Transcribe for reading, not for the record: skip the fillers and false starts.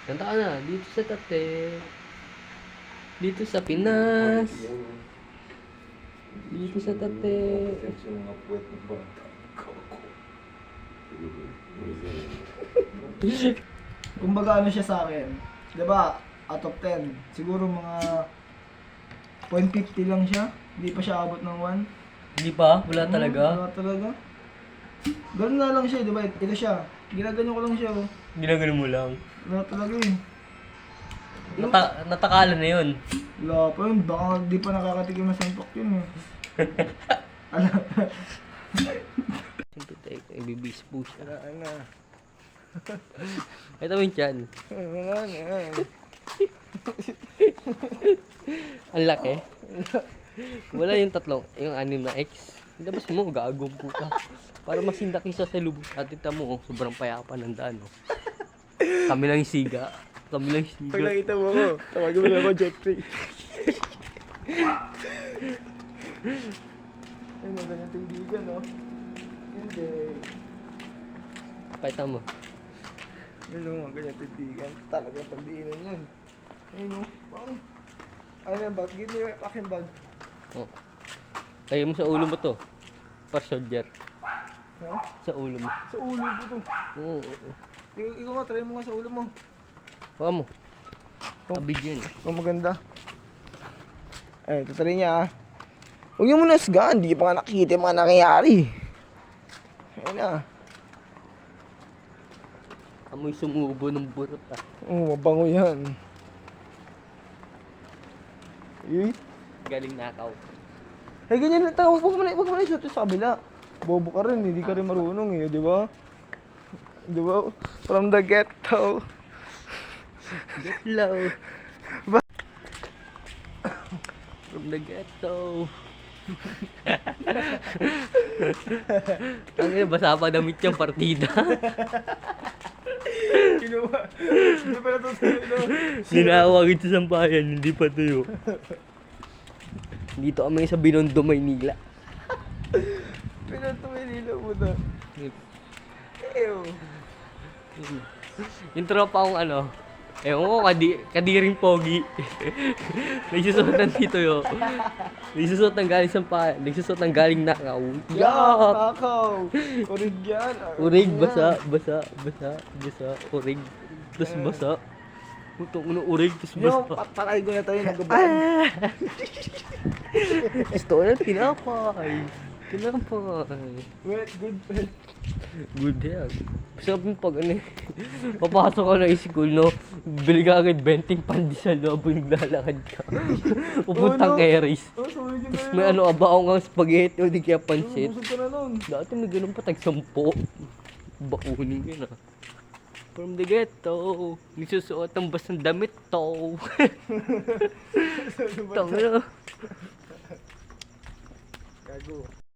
Kanta ka na, dito sa tate. Dito sa Pinas. Dito sa tate. Kumbaga ano siya sa akin, 'di ba? Out of 10, siguro mga 0.50 lang siya. Hindi pa siya abot ng 1. Hindi pa? Wala talaga? Wala talaga. Ganun nga lang siya, 'di ba? Ito siya. Ginaganyan ko lang siya, oh. Ginagano mo lang. Wala talaga eh. Natakala na yun. Wala pa yun. Baka di pa nakakatikim na santok yun eh. Ano? Siyempre tayo, ibibis po siya. Wala na. Ito mo yung tiyan. Wala na. Ang laki. Wala yung tatlong, yung 6 na X. Labas mo, gagawin po ka. Para masindak yung sa lubos. At ito mo, oh, sobrang payapan ng daan. Oh. Kami lang yung siga. Kami lang yung siga. Pag nakita mo ako, tawagin mo na ako Jeffrey. Ay, magandang tindigan, no? Hindi. Pakita mo. Ano mga ganyan tindigan? Talaga pagdiinan yun. Ayun, no? Bakit? Ayun ang bag. Give me your aking bag. Oh. Tayo mo sa ulo mo to. Para soldier. Ha? Sa ulo mo. Sa ulo ko to. Oo. Ikaw nga, try mo nga sa ulo mo. Huwag mo. Kabig yun. Oh, maganda. Ay, tutry niya ah. Huwag niyo muna asgaan, di pa nga nakikita yung mga nangyayari. Ayun na. Amoy sumubo ng burot ah. Oh, mabango yan. Eh? Galing nakaw. Ay, ganyan lang tao. Huwag mo na isuot sa kabila. Bobo ka rin, hindi ka rin marunong eh, di ba? Di ba? From the ghetto. Get low. Ba- From the ghetto. Ang ina, basa pa damit yung partida. Kinuha. Hindi pa natutuloy, no? Ninawagin sa sampayan, hindi pa tuyo. Dito kami sa Binondo, Maynila. Pinatuloy nila mo na. Ew. Yung tropa kong ano, ewan ko, kadiring pogi. Nagsusuot dito yo. Nagsusuot ng galing sampayan, nagsusuot ng galing nakaw. Yak! Takaw! Urig yan. Urig, basa, urig. Tapos basa. Putong uno, urig, tapos Yung basa. patay ko na tayo nagabaan. Gusto ko na tinapay. Tinapay. Wet, good pet. Good health. Sabi mo pag ano papasok ka na school, no? Bili ka agad 20 pandesal, no? Habang naglalakad ka. Pupuntang Eris. Oh, sorry ka Tapos may ano, abaong ang spaghetti o di kaya pansit. Busog ka na nun. Dati may ganun pa, tag-10. Bakunin ka na. From the ghetto, nagsusuot ng basang damit to. Tangina. Gago.